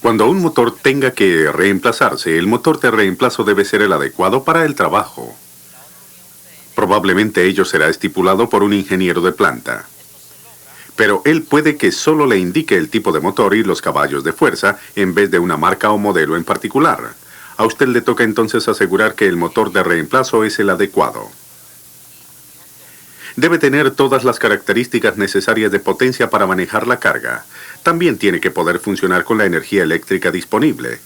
Cuando un motor tenga que reemplazarse, el motor de reemplazo debe ser el adecuado para el trabajo. Probablemente ello será estipulado por un ingeniero de planta. Pero él puede que solo le indique el tipo de motor y los caballos de fuerza en vez de una marca o modelo en particular. A usted le toca entonces asegurar que el motor de reemplazo es el adecuado. Debe tener todas las características necesarias de potencia para manejar la carga. También tiene que poder funcionar con la energía eléctrica disponible.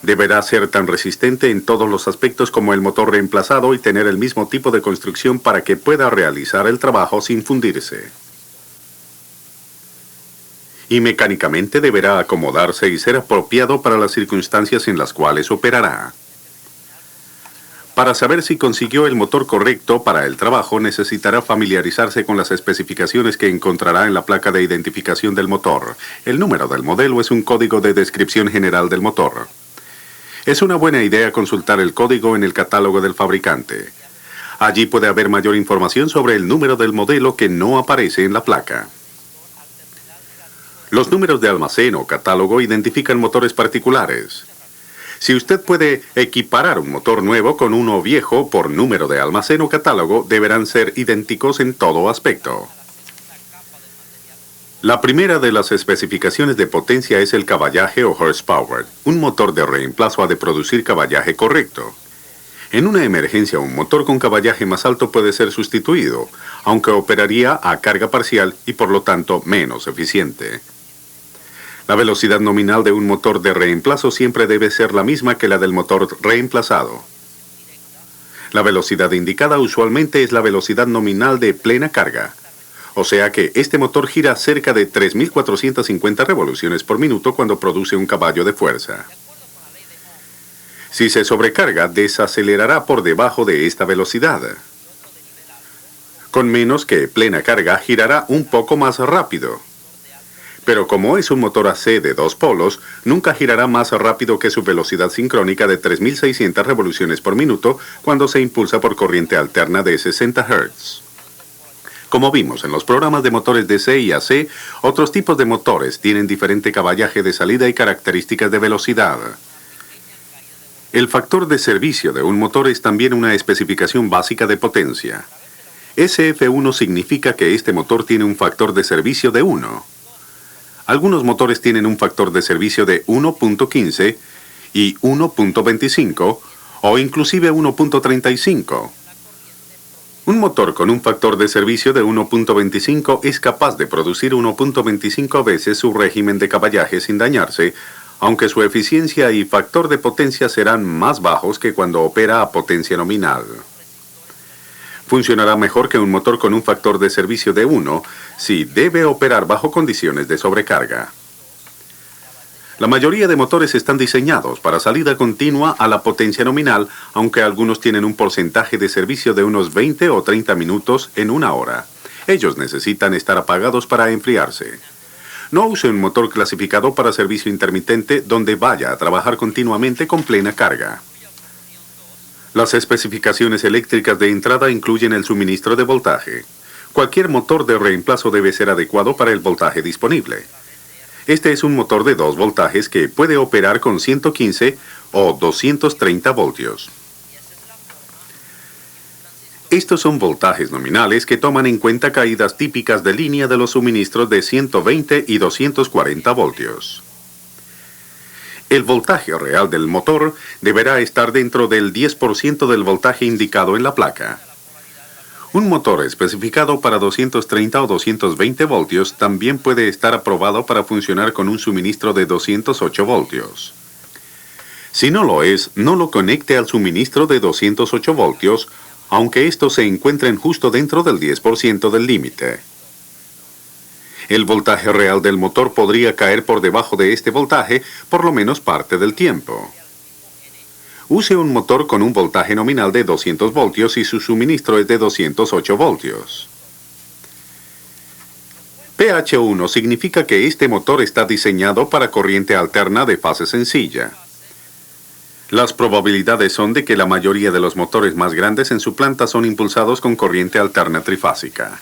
Deberá ser tan resistente en todos los aspectos como el motor reemplazado y tener el mismo tipo de construcción para que pueda realizar el trabajo sin fundirse. Y mecánicamente deberá acomodarse y ser apropiado para las circunstancias en las cuales operará. Para saber si consiguió el motor correcto para el trabajo, necesitará familiarizarse con las especificaciones que encontrará en la placa de identificación del motor. El número del modelo es un código de descripción general del motor. Es una buena idea consultar el código en el catálogo del fabricante. Allí puede haber mayor información sobre el número del modelo que no aparece en la placa. Los números de almacén o catálogo identifican motores particulares. Si usted puede equiparar un motor nuevo con uno viejo por número de almacén o catálogo, deberán ser idénticos en todo aspecto. La primera de las especificaciones de potencia es el caballaje o horsepower. Un motor de reemplazo ha de producir caballaje correcto. En una emergencia, un motor con caballaje más alto puede ser sustituido, aunque operaría a carga parcial y por lo tanto menos eficiente. La velocidad nominal de un motor de reemplazo siempre debe ser la misma que la del motor reemplazado. La velocidad indicada usualmente es la velocidad nominal de plena carga. O sea que este motor gira cerca de 3.450 revoluciones por minuto cuando produce un caballo de fuerza. Si se sobrecarga, desacelerará por debajo de esta velocidad. Con menos que plena carga, girará un poco más rápido. Pero como es un motor AC de dos polos, nunca girará más rápido que su velocidad sincrónica de 3.600 revoluciones por minuto cuando se impulsa por corriente alterna de 60 Hz. Como vimos en los programas de motores DC y AC, otros tipos de motores tienen diferente caballaje de salida y características de velocidad. El factor de servicio de un motor es también una especificación básica de potencia. SF1 significa que este motor tiene un factor de servicio de 1. Algunos motores tienen un factor de servicio de 1.15 y 1.25 o inclusive 1.35. Un motor con un factor de servicio de 1.25 es capaz de producir 1.25 veces su régimen de caballaje sin dañarse, aunque su eficiencia y factor de potencia serán más bajos que cuando opera a potencia nominal. Funcionará mejor que un motor con un factor de servicio de 1 si debe operar bajo condiciones de sobrecarga. La mayoría de motores están diseñados para salida continua a la potencia nominal, aunque algunos tienen un porcentaje de servicio de unos 20 o 30 minutos en una hora. Ellos necesitan estar apagados para enfriarse. No use un motor clasificado para servicio intermitente donde vaya a trabajar continuamente con plena carga. Las especificaciones eléctricas de entrada incluyen el suministro de voltaje. Cualquier motor de reemplazo debe ser adecuado para el voltaje disponible. Este es un motor de 2 voltajes que puede operar con 115 o 230 voltios. Estos son voltajes nominales que toman en cuenta caídas típicas de línea de los suministros de 120 y 240 voltios. El voltaje real del motor deberá estar dentro del 10% del voltaje indicado en la placa. Un motor especificado para 230 o 220 voltios también puede estar aprobado para funcionar con un suministro de 208 voltios. Si no lo es, no lo conecte al suministro de 208 voltios, aunque estos se encuentren justo dentro del 10% del límite. El voltaje real del motor podría caer por debajo de este voltaje por lo menos parte del tiempo. Use un motor con un voltaje nominal de 200 voltios y su suministro es de 208 voltios. PH1 significa que este motor está diseñado para corriente alterna de fase sencilla. Las probabilidades son de que la mayoría de los motores más grandes en su planta son impulsados con corriente alterna trifásica.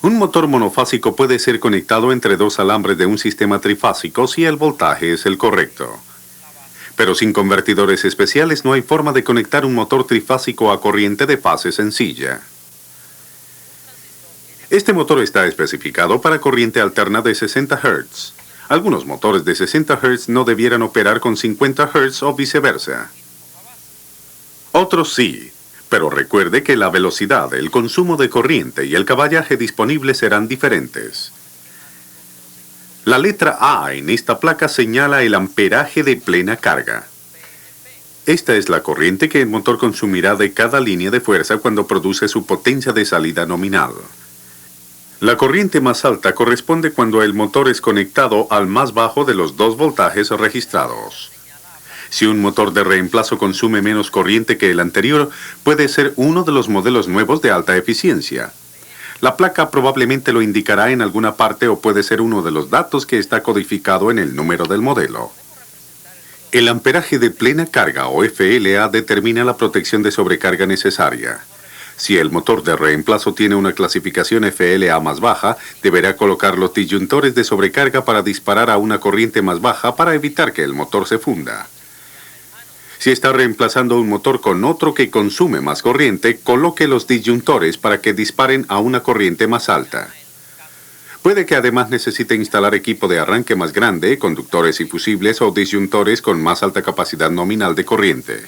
Un motor monofásico puede ser conectado entre dos alambres de un sistema trifásico si el voltaje es el correcto. Pero sin convertidores especiales no hay forma de conectar un motor trifásico a corriente de fase sencilla. Este motor está especificado para corriente alterna de 60 Hz. Algunos motores de 60 Hz no debieran operar con 50 Hz o viceversa. Otros sí, pero recuerde que la velocidad, el consumo de corriente y el caballaje disponible serán diferentes. La letra A en esta placa señala el amperaje de plena carga. Esta es la corriente que el motor consumirá de cada línea de fuerza cuando produce su potencia de salida nominal. La corriente más alta corresponde cuando el motor es conectado al más bajo de los dos voltajes registrados. Si un motor de reemplazo consume menos corriente que el anterior, puede ser uno de los modelos nuevos de alta eficiencia. La placa probablemente lo indicará en alguna parte o puede ser uno de los datos que está codificado en el número del modelo. El amperaje de plena carga o FLA determina la protección de sobrecarga necesaria. Si el motor de reemplazo tiene una clasificación FLA más baja, deberá colocar los disyuntores de sobrecarga para disparar a una corriente más baja para evitar que el motor se funda. Si está reemplazando un motor con otro que consume más corriente, coloque los disyuntores para que disparen a una corriente más alta. Puede que además necesite instalar equipo de arranque más grande, conductores y fusibles o disyuntores con más alta capacidad nominal de corriente.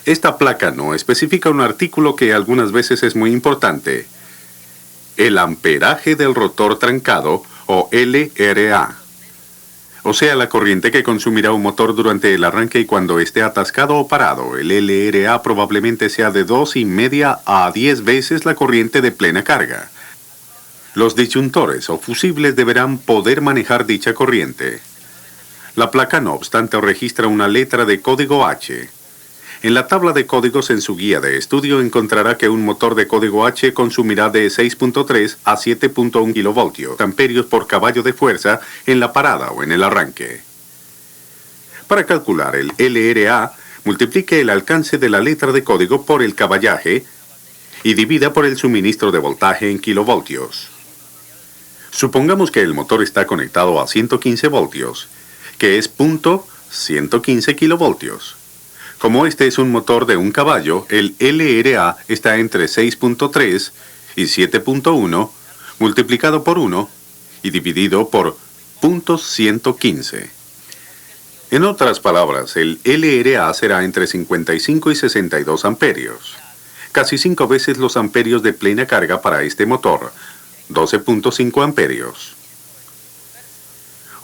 Esta placa no especifica un artículo que algunas veces es muy importante: el amperaje del rotor trancado o LRA. O sea, la corriente que consumirá un motor durante el arranque y cuando esté atascado o parado. El LRA probablemente sea de 2,5 a 10 veces la corriente de plena carga. Los disyuntores o fusibles deberán poder manejar dicha corriente. La placa, no obstante, registra una letra de código H. En la tabla de códigos en su guía de estudio encontrará que un motor de código H consumirá de 6.3 a 7.1 kilovoltios amperios por caballo de fuerza en la parada o en el arranque. Para calcular el LRA, multiplique el alcance de la letra de código por el caballaje y divida por el suministro de voltaje en kilovoltios. Supongamos que el motor está conectado a 115 voltios, que es .115 kilovoltios. Como este es un motor de un caballo, el LRA está entre 6.3 y 7.1 multiplicado por 1 y dividido por .115. En otras palabras, el LRA será entre 55 y 62 amperios. Casi 5 veces los amperios de plena carga para este motor, 12.5 amperios.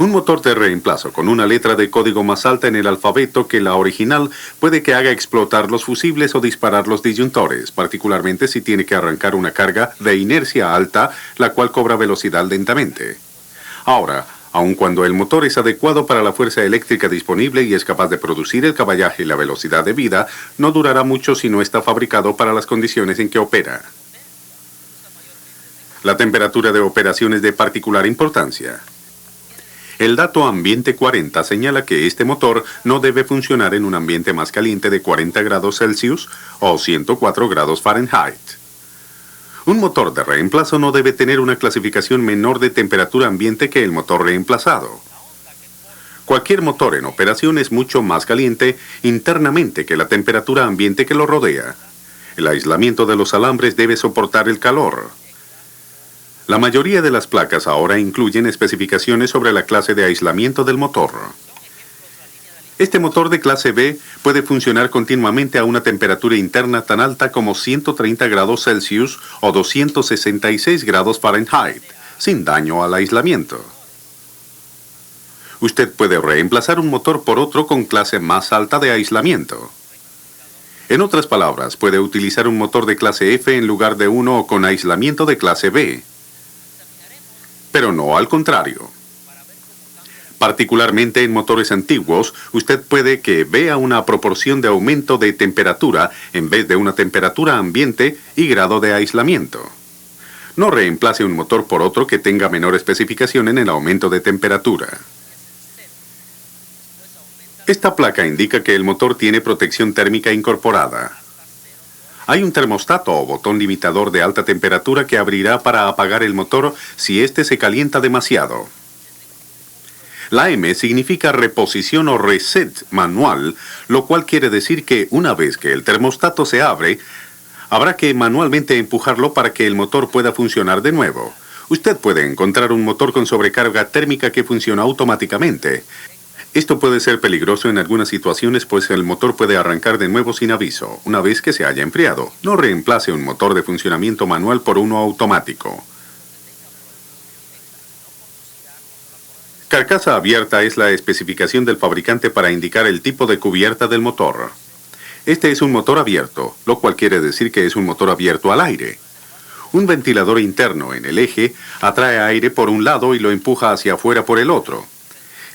Un motor de reemplazo con una letra de código más alta en el alfabeto que la original puede que haga explotar los fusibles o disparar los disyuntores, particularmente si tiene que arrancar una carga de inercia alta, la cual cobra velocidad lentamente. Ahora, aun cuando el motor es adecuado para la fuerza eléctrica disponible y es capaz de producir el caballaje y la velocidad debida, no durará mucho si no está fabricado para las condiciones en que opera. La temperatura de operación es de particular importancia. El dato ambiente 40 señala que este motor no debe funcionar en un ambiente más caliente de 40 grados Celsius o 104 grados Fahrenheit. Un motor de reemplazo no debe tener una clasificación menor de temperatura ambiente que el motor reemplazado. Cualquier motor en operación es mucho más caliente internamente que la temperatura ambiente que lo rodea. El aislamiento de los alambres debe soportar el calor. La mayoría de las placas ahora incluyen especificaciones sobre la clase de aislamiento del motor. Este motor de clase B puede funcionar continuamente a una temperatura interna tan alta como 130 grados Celsius o 266 grados Fahrenheit, sin daño al aislamiento. Usted puede reemplazar un motor por otro con clase más alta de aislamiento. En otras palabras, puede utilizar un motor de clase F en lugar de uno con aislamiento de clase B. Pero no al contrario. Particularmente en motores antiguos, usted puede que vea una proporción de aumento de temperatura en vez de una temperatura ambiente y grado de aislamiento. No reemplace un motor por otro que tenga menor especificación en el aumento de temperatura. Esta placa indica que el motor tiene protección térmica incorporada. Hay un termostato o botón limitador de alta temperatura que abrirá para apagar el motor si éste se calienta demasiado. La M significa reposición o reset manual, lo cual quiere decir que una vez que el termostato se abre, habrá que manualmente empujarlo para que el motor pueda funcionar de nuevo. Usted puede encontrar un motor con sobrecarga térmica que funciona automáticamente. Esto puede ser peligroso en algunas situaciones, pues el motor puede arrancar de nuevo sin aviso, una vez que se haya enfriado. No reemplace un motor de funcionamiento manual por uno automático. Carcasa abierta es la especificación del fabricante para indicar el tipo de cubierta del motor. Este es un motor abierto, lo cual quiere decir que es un motor abierto al aire. Un ventilador interno en el eje atrae aire por un lado y lo empuja hacia afuera por el otro.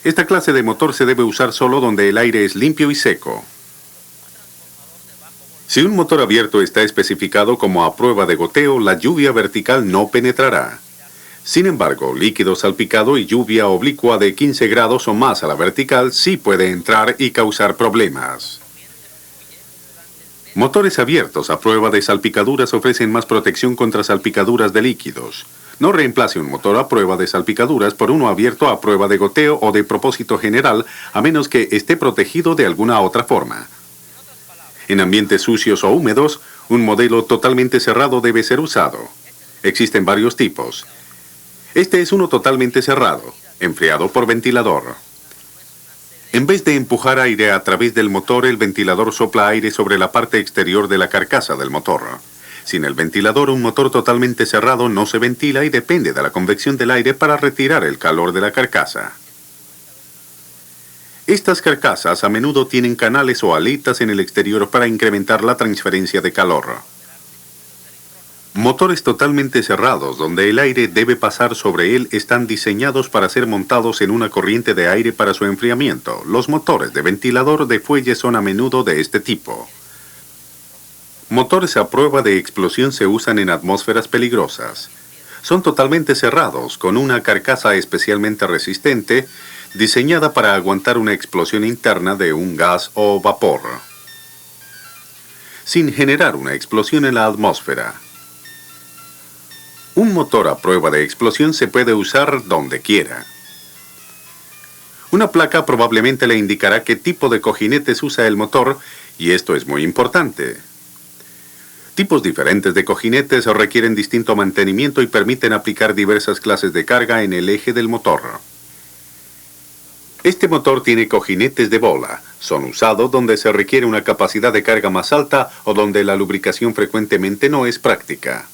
Esta clase de motor se debe usar solo donde el aire es limpio y seco. Si un motor abierto está especificado como a prueba de goteo, la lluvia vertical no penetrará. Sin embargo, líquido salpicado y lluvia oblicua de 15 grados o más a la vertical sí puede entrar y causar problemas. Motores abiertos a prueba de salpicaduras ofrecen más protección contra salpicaduras de líquidos. No reemplace un motor a prueba de salpicaduras por uno abierto a prueba de goteo o de propósito general, a menos que esté protegido de alguna otra forma. En ambientes sucios o húmedos, un modelo totalmente cerrado debe ser usado. Existen varios tipos. Este es uno totalmente cerrado, enfriado por ventilador. En vez de empujar aire a través del motor, el ventilador sopla aire sobre la parte exterior de la carcasa del motor. Sin el ventilador, un motor totalmente cerrado no se ventila y depende de la convección del aire para retirar el calor de la carcasa. Estas carcasas a menudo tienen canales o aletas en el exterior para incrementar la transferencia de calor. Motores totalmente cerrados, donde el aire debe pasar sobre él, están diseñados para ser montados en una corriente de aire para su enfriamiento. Los motores de ventilador de fuelle son a menudo de este tipo. Motores a prueba de explosión se usan en atmósferas peligrosas. Son totalmente cerrados, con una carcasa especialmente resistente, diseñada para aguantar una explosión interna de un gas o vapor, sin generar una explosión en la atmósfera. Un motor a prueba de explosión se puede usar donde quiera. Una placa probablemente le indicará qué tipo de cojinetes usa el motor, y esto es muy importante. Tipos diferentes de cojinetes requieren distinto mantenimiento y permiten aplicar diversas clases de carga en el eje del motor. Este motor tiene cojinetes de bola. Son usados donde se requiere una capacidad de carga más alta o donde la lubricación frecuentemente no es práctica.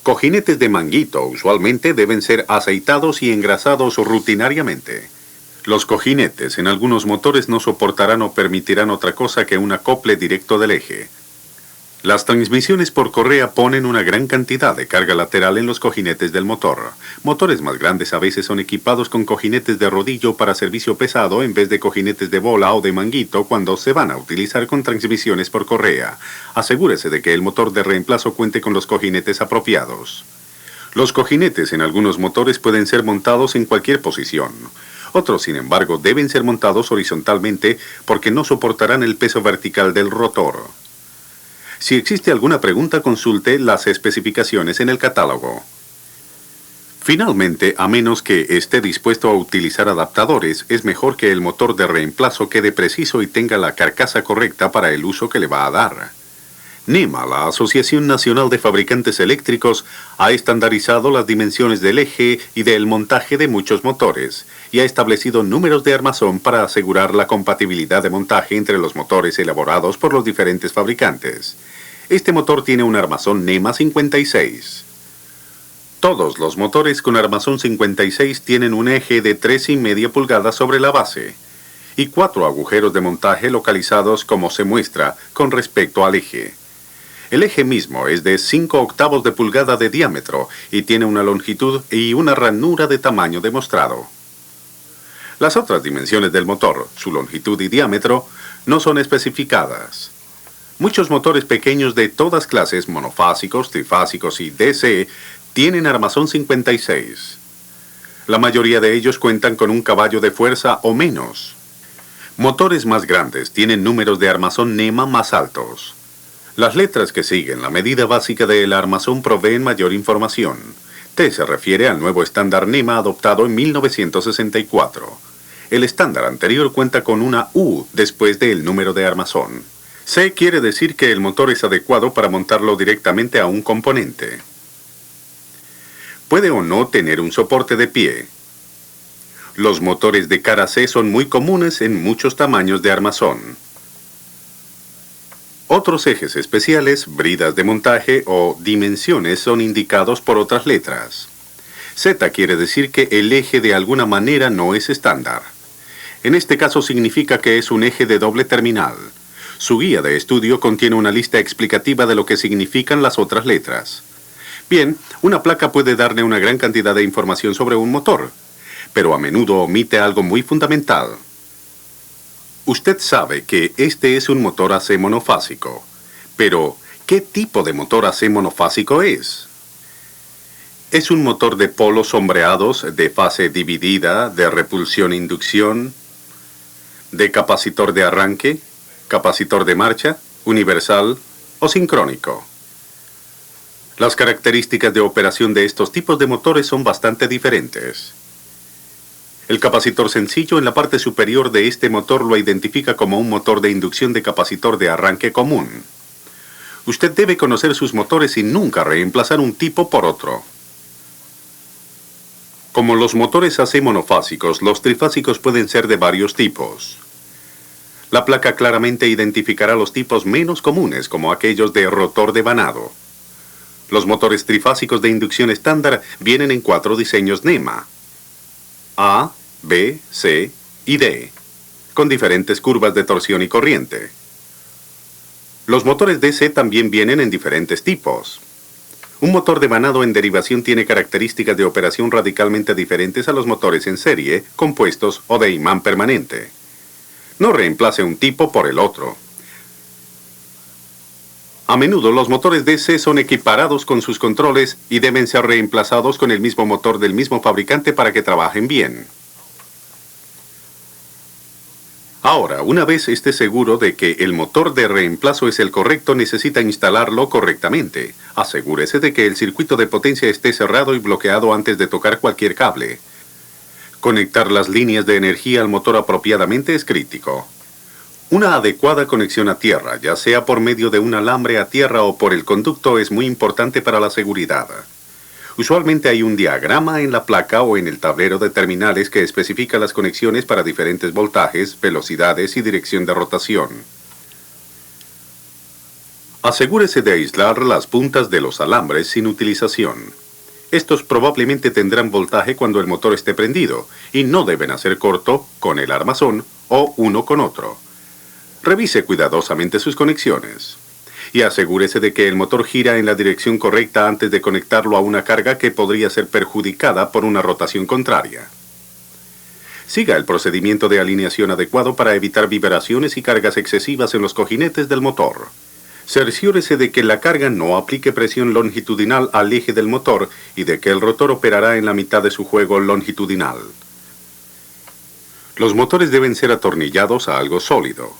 Cojinetes de manguito usualmente deben ser aceitados y engrasados rutinariamente. Los cojinetes en algunos motores no soportarán o permitirán otra cosa que un acople directo del eje. Las transmisiones por correa ponen una gran cantidad de carga lateral en los cojinetes del motor. Motores más grandes a veces son equipados con cojinetes de rodillo para servicio pesado en vez de cojinetes de bola o de manguito cuando se van a utilizar con transmisiones por correa. Asegúrese de que el motor de reemplazo cuente con los cojinetes apropiados. Los cojinetes en algunos motores pueden ser montados en cualquier posición. Otros, sin embargo, deben ser montados horizontalmente porque no soportarán el peso vertical del rotor. Si existe alguna pregunta, consulte las especificaciones en el catálogo. Finalmente, a menos que esté dispuesto a utilizar adaptadores, es mejor que el motor de reemplazo quede preciso y tenga la carcasa correcta para el uso que le va a dar. NEMA, la Asociación Nacional de Fabricantes Eléctricos, ha estandarizado las dimensiones del eje y del montaje de muchos motores y ha establecido números de armazón para asegurar la compatibilidad de montaje entre los motores elaborados por los diferentes fabricantes. Este motor tiene un armazón NEMA 56. Todos los motores con armazón 56 tienen un eje de 3,5 pulgadas sobre la base y 4 agujeros de montaje localizados como se muestra con respecto al eje. El eje mismo es de 5/8 de pulgada de diámetro y tiene una longitud y una ranura de tamaño demostrado. Las otras dimensiones del motor, su longitud y diámetro, no son especificadas. Muchos motores pequeños de todas clases, monofásicos, trifásicos y DC, tienen armazón 56. La mayoría de ellos cuentan con un caballo de fuerza o menos. Motores más grandes tienen números de armazón NEMA más altos. Las letras que siguen la medida básica del armazón proveen mayor información. T se refiere al nuevo estándar NEMA adoptado en 1964. El estándar anterior cuenta con una U después del número de armazón. C quiere decir que el motor es adecuado para montarlo directamente a un componente. Puede o no tener un soporte de pie. Los motores de cara C son muy comunes en muchos tamaños de armazón. Otros ejes especiales, bridas de montaje o dimensiones son indicados por otras letras. Z quiere decir que el eje de alguna manera no es estándar. En este caso significa que es un eje de doble terminal. Su guía de estudio contiene una lista explicativa de lo que significan las otras letras. Bien, una placa puede darle una gran cantidad de información sobre un motor, pero a menudo omite algo muy fundamental. Usted sabe que este es un motor AC monofásico, pero ¿qué tipo de motor AC monofásico es? ¿Es un motor de polos sombreados, de fase dividida, de repulsión-inducción, de capacitor de arranque, capacitor de marcha, universal o sincrónico? Las características de operación de estos tipos de motores son bastante diferentes. El capacitor sencillo en la parte superior de este motor lo identifica como un motor de inducción de capacitor de arranque común. Usted debe conocer sus motores y nunca reemplazar un tipo por otro. Como los motores AC monofásicos, los trifásicos pueden ser de varios tipos. La placa claramente identificará los tipos menos comunes, como aquellos de rotor devanado. Los motores trifásicos de inducción estándar vienen en 4 diseños NEMA: A, B, C y D, con diferentes curvas de torsión y corriente. Los motores DC también vienen en diferentes tipos. Un motor devanado en derivación tiene características de operación radicalmente diferentes a los motores en serie, compuestos o de imán permanente. No reemplace un tipo por el otro. A menudo los motores DC son equiparados con sus controles y deben ser reemplazados con el mismo motor del mismo fabricante para que trabajen bien. Ahora, una vez esté seguro de que el motor de reemplazo es el correcto, necesita instalarlo correctamente. Asegúrese de que el circuito de potencia esté cerrado y bloqueado antes de tocar cualquier cable. Conectar las líneas de energía al motor apropiadamente es crítico. Una adecuada conexión a tierra, ya sea por medio de un alambre a tierra o por el conducto, es muy importante para la seguridad. Usualmente hay un diagrama en la placa o en el tablero de terminales que especifica las conexiones para diferentes voltajes, velocidades y dirección de rotación. Asegúrese de aislar las puntas de los alambres sin utilización. Estos probablemente tendrán voltaje cuando el motor esté prendido y no deben hacer corto con el armazón o uno con otro. Revise cuidadosamente sus conexiones y asegúrese de que el motor gira en la dirección correcta antes de conectarlo a una carga que podría ser perjudicada por una rotación contraria. Siga el procedimiento de alineación adecuado para evitar vibraciones y cargas excesivas en los cojinetes del motor. Cerciórese de que la carga no aplique presión longitudinal al eje del motor y de que el rotor operará en la mitad de su juego longitudinal. Los motores deben ser atornillados a algo sólido.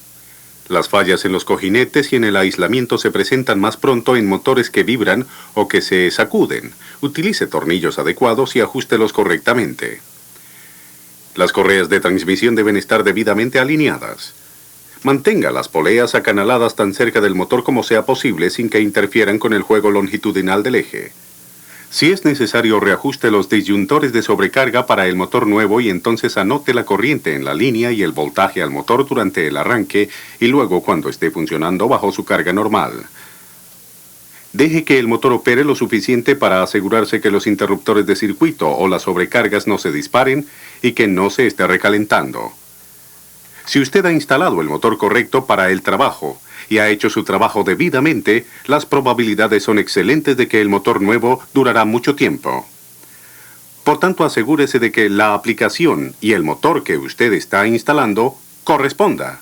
Las fallas en los cojinetes y en el aislamiento se presentan más pronto en motores que vibran o que se sacuden. Utilice tornillos adecuados y ajústelos correctamente. Las correas de transmisión deben estar debidamente alineadas. Mantenga las poleas acanaladas tan cerca del motor como sea posible sin que interfieran con el juego longitudinal del eje. Si es necesario, reajuste los disyuntores de sobrecarga para el motor nuevo y entonces anote la corriente en la línea y el voltaje al motor durante el arranque y luego cuando esté funcionando bajo su carga normal. Deje que el motor opere lo suficiente para asegurarse que los interruptores de circuito o las sobrecargas no se disparen y que no se esté recalentando. Si usted ha instalado el motor correcto para el trabajo y ha hecho su trabajo debidamente, las probabilidades son excelentes de que el motor nuevo durará mucho tiempo. Por tanto, asegúrese de que la aplicación y el motor que usted está instalando corresponda.